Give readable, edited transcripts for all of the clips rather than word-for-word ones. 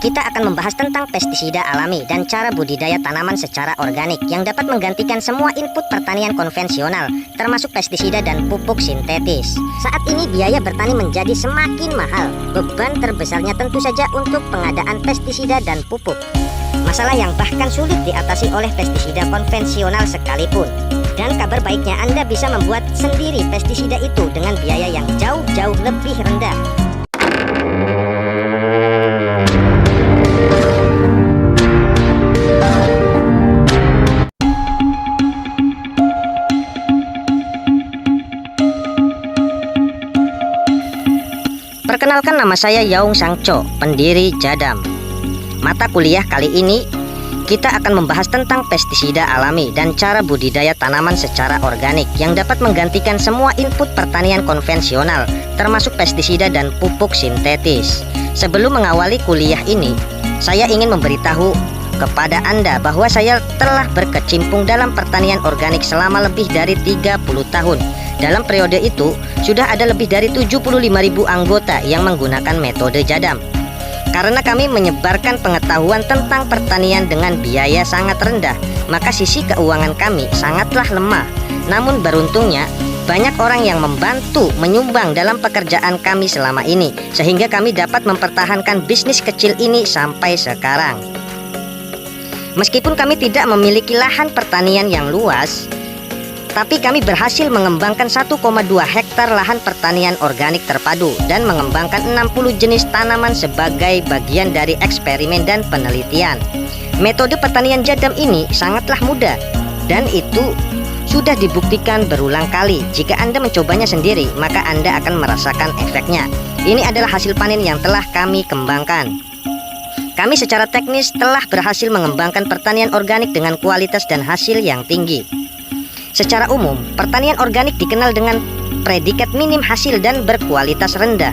Kita akan membahas tentang pestisida alami dan cara budidaya tanaman secara organik yang dapat menggantikan semua input pertanian konvensional, termasuk pestisida dan pupuk sintetis. Saat ini biaya bertani menjadi semakin mahal. Beban terbesarnya tentu saja untuk pengadaan pestisida dan pupuk. Masalah yang bahkan sulit diatasi oleh pestisida konvensional sekalipun. Dan kabar baiknya Anda bisa membuat sendiri pestisida itu dengan biaya yang jauh-jauh lebih rendah. Perkenalkan, nama saya Yaung Sangco, pendiri Jadam. Mata kuliah kali ini kita akan membahas tentang pestisida alami dan cara budidaya tanaman secara organik yang dapat menggantikan semua input pertanian konvensional, termasuk pestisida dan pupuk sintetis. Sebelum mengawali kuliah ini, saya ingin memberitahu kepada Anda bahwa saya telah berkecimpung dalam pertanian organik selama lebih dari 30 tahun. Dalam periode itu, sudah ada lebih dari 75.000 anggota yang menggunakan metode Jadam. Karena kami menyebarkan pengetahuan tentang pertanian dengan biaya sangat rendah, maka sisi keuangan kami sangatlah lemah. Namun beruntungnya, banyak orang yang membantu menyumbang dalam pekerjaan kami selama ini, sehingga kami dapat mempertahankan bisnis kecil ini sampai sekarang. Meskipun kami tidak memiliki lahan pertanian yang luas, tapi kami berhasil mengembangkan 1,2 hektar lahan pertanian organik terpadu dan mengembangkan 60 jenis tanaman sebagai bagian dari eksperimen dan penelitian. Metode pertanian Jadam ini sangatlah mudah dan itu sudah dibuktikan berulang kali. Jika Anda mencobanya sendiri, maka Anda akan merasakan efeknya. Ini adalah hasil panen yang telah kami kembangkan. Kami secara teknis telah berhasil mengembangkan pertanian organik dengan kualitas dan hasil yang tinggi. Secara umum, pertanian organik dikenal dengan predikat minim hasil dan berkualitas rendah.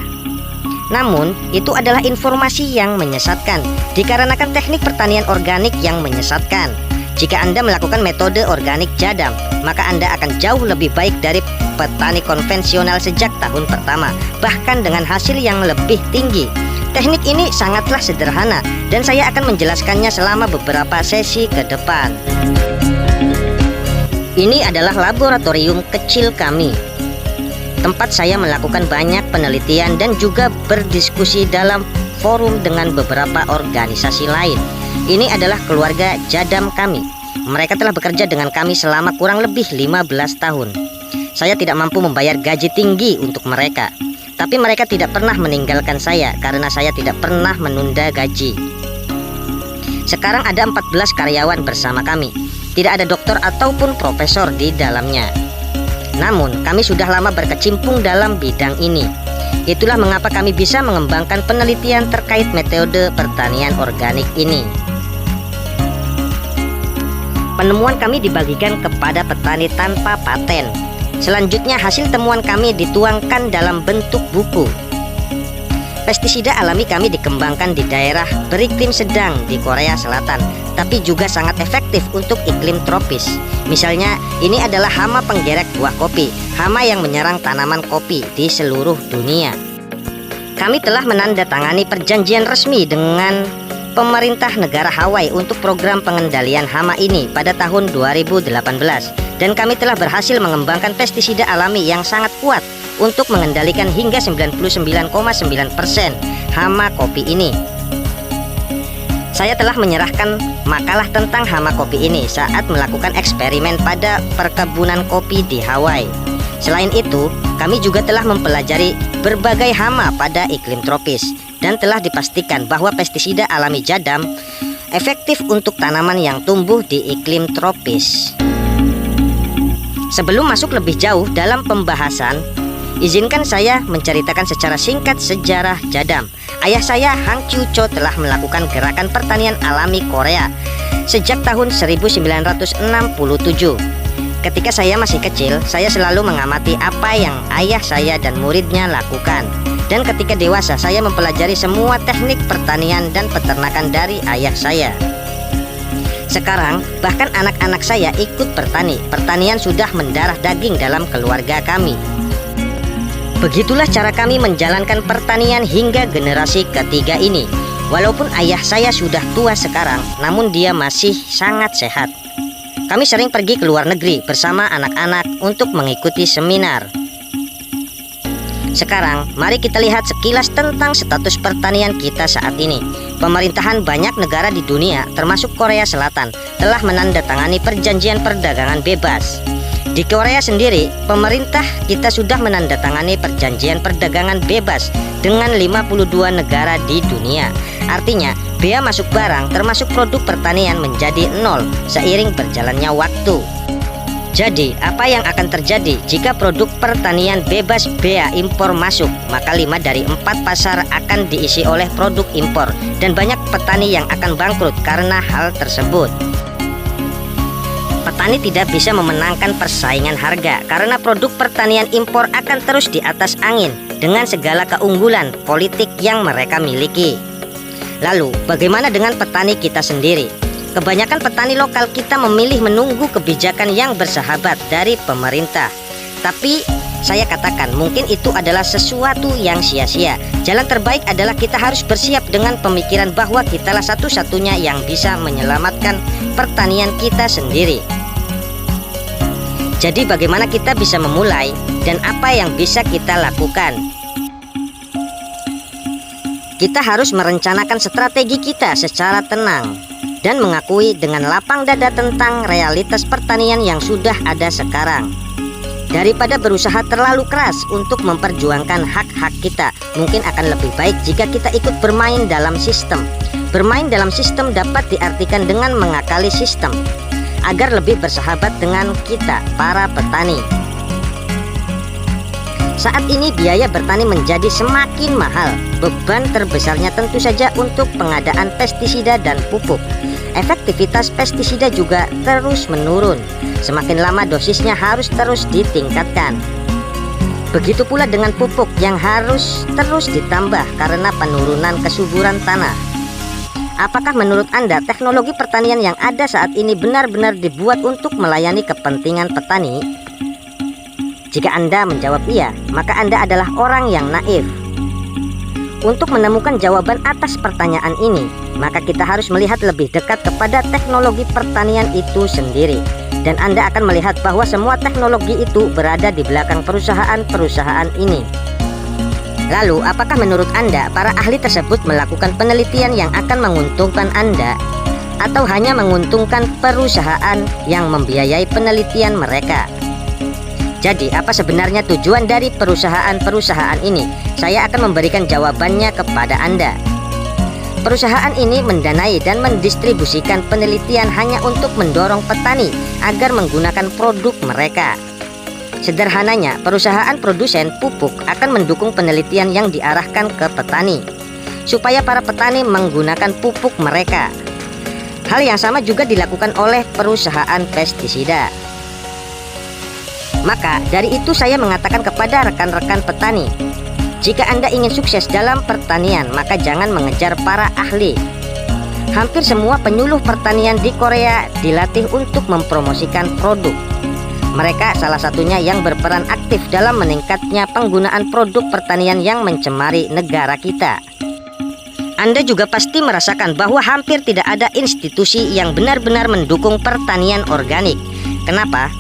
Namun, itu adalah informasi yang menyesatkan, dikarenakan teknik pertanian organik yang menyesatkan. Jika Anda melakukan metode organik Jadam, maka Anda akan jauh lebih baik dari petani konvensional sejak tahun pertama, bahkan dengan hasil yang lebih tinggi. Teknik ini sangatlah sederhana, dan saya akan menjelaskannya selama beberapa sesi ke depan. Ini adalah laboratorium kecil kami, tempat saya melakukan banyak penelitian dan juga berdiskusi dalam forum dengan beberapa organisasi lain. Ini adalah keluarga Jadam kami. Mereka telah bekerja dengan kami selama kurang lebih 15 tahun. Saya tidak mampu membayar gaji tinggi untuk mereka, tapi mereka tidak pernah meninggalkan saya karena saya tidak pernah menunda gaji. Sekarang ada 14 karyawan bersama kami. Tidak ada dokter ataupun profesor di dalamnya. Namun, kami sudah lama berkecimpung dalam bidang ini. Itulah mengapa kami bisa mengembangkan penelitian terkait metode pertanian organik ini. Penemuan kami dibagikan kepada petani tanpa paten. Selanjutnya, hasil temuan kami dituangkan dalam bentuk buku. Pestisida alami kami dikembangkan di daerah beriklim sedang di Korea Selatan, tapi juga sangat efektif untuk iklim tropis. Misalnya, ini adalah hama penggerek buah kopi, hama yang menyerang tanaman kopi di seluruh dunia. Kami telah menandatangani perjanjian resmi dengan pemerintah negara Hawaii untuk program pengendalian hama ini pada tahun 2018, dan kami telah berhasil mengembangkan pestisida alami yang sangat kuat untuk mengendalikan hingga 99,9% hama kopi ini. Saya telah menyerahkan makalah tentang hama kopi ini saat melakukan eksperimen pada perkebunan kopi di Hawaii. Selain itu, kami juga telah mempelajari berbagai hama pada iklim tropis dan telah dipastikan bahwa pestisida alami Jadam efektif untuk tanaman yang tumbuh di iklim tropis. Sebelum masuk lebih jauh dalam pembahasan, izinkan saya menceritakan secara singkat sejarah Jadam. Ayah saya, Hang Kyu-cho, telah melakukan gerakan pertanian alami Korea sejak tahun 1967. Ketika saya masih kecil, saya selalu mengamati apa yang ayah saya dan muridnya lakukan. Dan ketika dewasa, saya mempelajari semua teknik pertanian dan peternakan dari ayah saya. Sekarang, bahkan anak-anak saya ikut bertani. Pertanian sudah mendarah daging dalam keluarga kami. Begitulah cara kami menjalankan pertanian hingga generasi ketiga ini. Walaupun ayah saya sudah tua sekarang, namun dia masih sangat sehat. Kami sering pergi ke luar negeri bersama anak-anak untuk mengikuti seminar. Sekarang, mari kita lihat sekilas tentang status pertanian kita saat ini. Pemerintahan banyak negara di dunia, termasuk Korea Selatan, telah menandatangani perjanjian perdagangan bebas. Di Korea sendiri, pemerintah kita sudah menandatangani perjanjian perdagangan bebas dengan 52 negara di dunia. Artinya, bea masuk barang termasuk produk pertanian menjadi nol seiring berjalannya waktu. Jadi, apa yang akan terjadi jika produk pertanian bebas bea impor masuk? Maka 5 dari 4 pasar akan diisi oleh produk impor dan banyak petani yang akan bangkrut karena hal tersebut. Petani tidak bisa memenangkan persaingan harga karena produk pertanian impor akan terus di atas angin dengan segala keunggulan politik yang mereka miliki. Lalu, bagaimana dengan petani kita sendiri? Kebanyakan petani lokal kita memilih menunggu kebijakan yang bersahabat dari pemerintah. Tapi saya katakan mungkin itu adalah sesuatu yang sia-sia. Jalan terbaik adalah kita harus bersiap dengan pemikiran bahwa kitalah satu-satunya yang bisa menyelamatkan pertanian kita sendiri. Jadi bagaimana kita bisa memulai dan apa yang bisa kita lakukan? Kita harus merencanakan strategi kita secara tenang dan mengakui dengan lapang dada tentang realitas pertanian yang sudah ada sekarang. Daripada berusaha terlalu keras untuk memperjuangkan hak-hak kita, mungkin akan lebih baik jika kita ikut bermain dalam sistem. Bermain dalam sistem dapat diartikan dengan mengakali sistem agar lebih bersahabat dengan kita, para petani. Saat ini biaya bertani menjadi semakin mahal. Beban terbesarnya tentu saja untuk pengadaan pestisida dan pupuk. Efektivitas pestisida juga terus menurun. Semakin lama dosisnya harus terus ditingkatkan. Begitu pula dengan pupuk yang harus terus ditambah karena penurunan kesuburan tanah. Apakah menurut Anda teknologi pertanian yang ada saat ini benar-benar dibuat untuk melayani kepentingan petani? Jika Anda menjawab iya, maka Anda adalah orang yang naif. Untuk menemukan jawaban atas pertanyaan ini, maka kita harus melihat lebih dekat kepada teknologi pertanian itu sendiri. Dan Anda akan melihat bahwa semua teknologi itu berada di belakang perusahaan-perusahaan ini. Lalu, apakah menurut Anda para ahli tersebut melakukan penelitian yang akan menguntungkan Anda? Atau hanya menguntungkan perusahaan yang membiayai penelitian mereka? Jadi, apa sebenarnya tujuan dari perusahaan-perusahaan ini? Saya akan memberikan jawabannya kepada Anda. Perusahaan ini mendanai dan mendistribusikan penelitian hanya untuk mendorong petani agar menggunakan produk mereka. Sederhananya, perusahaan produsen pupuk akan mendukung penelitian yang diarahkan ke petani, supaya para petani menggunakan pupuk mereka. Hal yang sama juga dilakukan oleh perusahaan pestisida. Maka dari itu saya mengatakan kepada rekan-rekan petani, jika Anda ingin sukses dalam pertanian, maka jangan mengejar para ahli. Hampir semua penyuluh pertanian di Korea dilatih untuk mempromosikan produk. Mereka salah satunya yang berperan aktif dalam meningkatnya penggunaan produk pertanian yang mencemari negara kita. Anda juga pasti merasakan bahwa hampir tidak ada institusi yang benar-benar mendukung pertanian organik. Kenapa?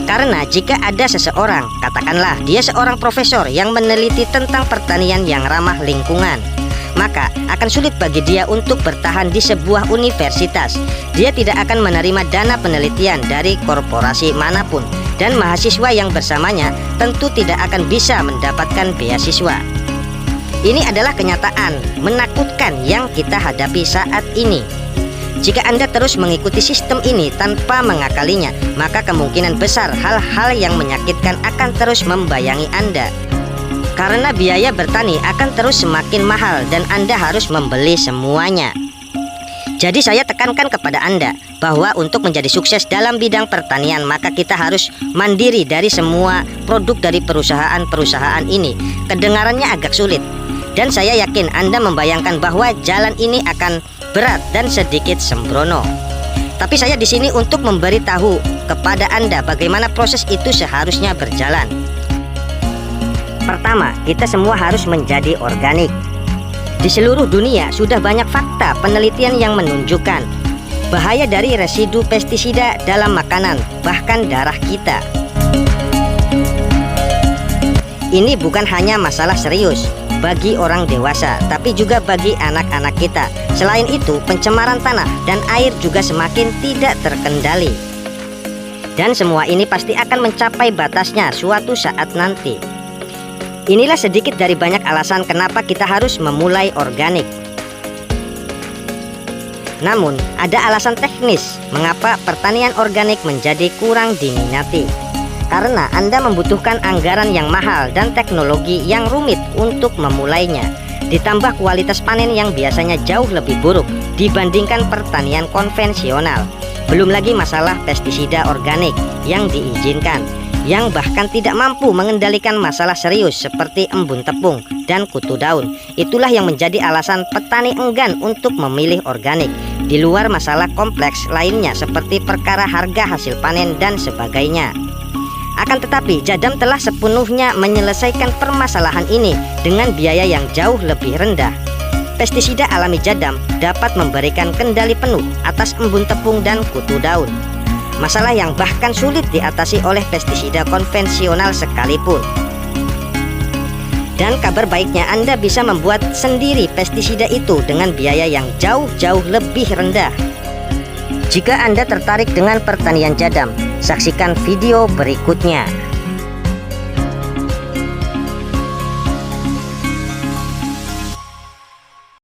Karena jika ada seseorang, katakanlah dia seorang profesor yang meneliti tentang pertanian yang ramah lingkungan, maka akan sulit bagi dia untuk bertahan di sebuah universitas. Dia tidak akan menerima dana penelitian dari korporasi manapun, dan mahasiswa yang bersamanya tentu tidak akan bisa mendapatkan beasiswa. Ini adalah kenyataan menakutkan yang kita hadapi saat ini. Jika Anda terus mengikuti sistem ini tanpa mengakalinya, maka kemungkinan besar hal-hal yang menyakitkan akan terus membayangi Anda. Karena biaya bertani akan terus semakin mahal dan Anda harus membeli semuanya. Jadi saya tekankan kepada Anda bahwa untuk menjadi sukses dalam bidang pertanian, maka kita harus mandiri dari semua produk dari perusahaan-perusahaan ini. Kedengarannya agak sulit, dan saya yakin Anda membayangkan bahwa jalan ini akan berat dan sedikit sembrono. Tapi saya di sini untuk memberitahu kepada Anda bagaimana proses itu seharusnya berjalan. Pertama, kita semua harus menjadi organik. Di seluruh dunia sudah banyak fakta penelitian yang menunjukkan bahaya dari residu pestisida dalam makanan, bahkan darah kita. Ini bukan hanya masalah serius bagi orang dewasa, tapi juga bagi anak-anak kita. Selain itu, pencemaran tanah dan air juga semakin tidak terkendali. Dan semua ini pasti akan mencapai batasnya suatu saat nanti. Inilah sedikit dari banyak alasan kenapa kita harus memulai organik. Namun, ada alasan teknis mengapa pertanian organik menjadi kurang diminati. Karena Anda membutuhkan anggaran yang mahal dan teknologi yang rumit untuk memulainya. Ditambah kualitas panen yang biasanya jauh lebih buruk dibandingkan pertanian konvensional. Belum lagi masalah pestisida organik yang diizinkan, yang bahkan tidak mampu mengendalikan masalah serius seperti embun tepung dan kutu daun. Itulah yang menjadi alasan petani enggan untuk memilih organik, di luar masalah kompleks lainnya seperti perkara harga hasil panen dan sebagainya. Akan tetapi, Jadam telah sepenuhnya menyelesaikan permasalahan ini dengan biaya yang jauh lebih rendah. Pestisida alami Jadam dapat memberikan kendali penuh atas embun tepung dan kutu daun. Masalah yang bahkan sulit diatasi oleh pestisida konvensional sekalipun. Dan kabar baiknya, Anda bisa membuat sendiri pestisida itu dengan biaya yang jauh-jauh lebih rendah. Jika Anda tertarik dengan pertanian Jadam, saksikan video berikutnya.